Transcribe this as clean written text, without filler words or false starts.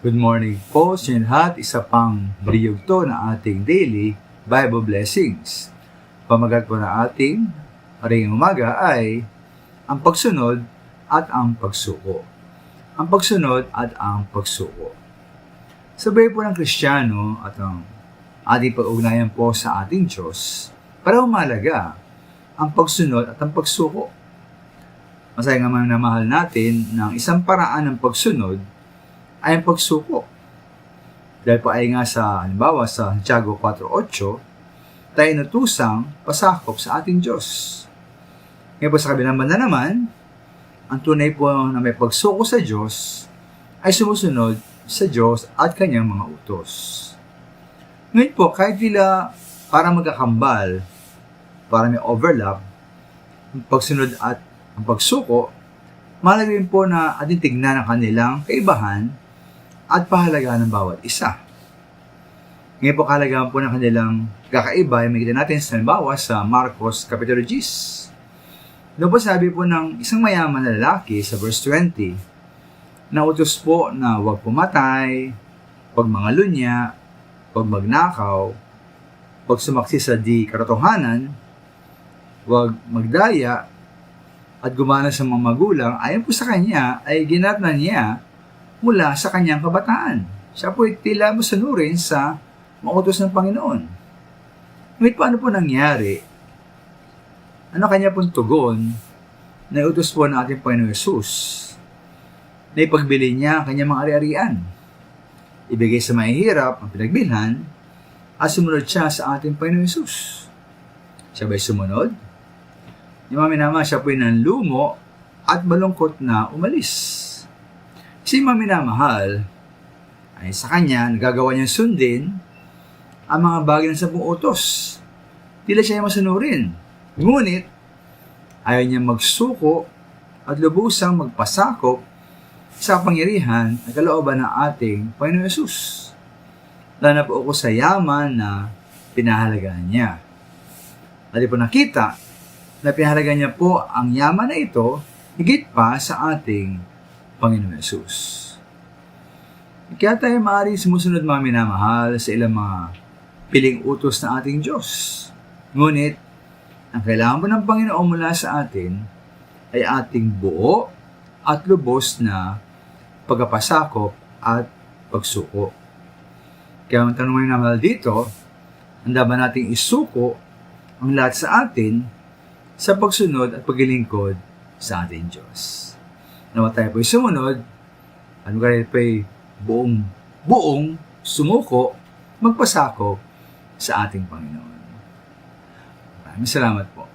Good morning po sa inyo lahat. Isa pang briyog to na ating daily Bible blessings. Pamagat po na ating maring umaga ay ang pagsunod at ang pagsuko. Ang pagsunod at ang pagsuko. Sabay po ng Kristiyano at ang ating pag-ugnayan po sa ating Diyos para umalaga ang pagsunod at ang pagsuko. Masaya nga na mahal natin ng isang paraan ng pagsunod ay ang pagsuko. Dahil po ay nga sa, halimbawa sa Santiago 4:8, tayo natusang pasakop sa ating Diyos. Ngayon po sa kabilang banda naman, ang tunay po na may pagsuko sa Diyos ay sumusunod sa Diyos at kanyang mga utos. Ngayon po, kahit tila para magkakambal, para may overlap, ang pagsunod at ang pagsuko, mahalaga rin po na ating tignan ang kanilang kaibahan at pahalagaan ng bawat isa. Ngayon po kahalagaan po ng kanilang kakaiba ay makikita natin sa halimbawa sa Marcos Kapitulo 10. Doon po sabi po ng isang mayaman na lalaki sa verse 20, na utos po na huwag pumatay, huwag mangalunya, huwag magnakaw, huwag sumaksi sa di katotohanan, huwag magdaya, at gumana sa mga magulang. Ayon po sa kanya ay ginatnan niya mula sa kanyang kabataan. Siya po tila masanurin sa mga utos ng Panginoon. Ngunit paano po nangyari? Ano kanya pong tugon na utos po ng ating Panginoon Yesus? Na ipagbili niya ang kanyang mga ari-arian. Ibigay sa mahihirap ang pinagbilhan at sumunod siya sa ating Panginoon Yesus. Siya ba'y sumunod? Yung mga minamahal, siya po'y nanlumo at malungkot na umalis. Si minamahal ay sa kanya, nagagawa niyang sundin ang mga bagay ng 10 utos. Tila siya yung masanurin. Ngunit, ayaw niya magsuko at lubusang magpasakop sa kapangyarihan at kalooban ng ating Panginoon Yesus. Lalo na po ako sa yaman na pinahalagaan niya. At po nakita na pinahalagaan niya po ang yaman na ito higit pa sa ating Panginoon Yesus. Kaya tayo maaaring sumusunod mga minamahal sa ilang mga piling utos ng ating Diyos. Ngunit, ang kailangan po ng Panginoon mula sa atin ay ating buo at lubos na pagpapasakop at pagsuko. Kaya ang tanong ng minamahal dito, handa ba nating isuko ang lahat sa atin sa pagsunod at paglilingkod sa ating Diyos? Nawa tayo po'y sumunod, ano ganit po'y buong sumuko, magpasakop sa ating Panginoon. Maraming salamat po.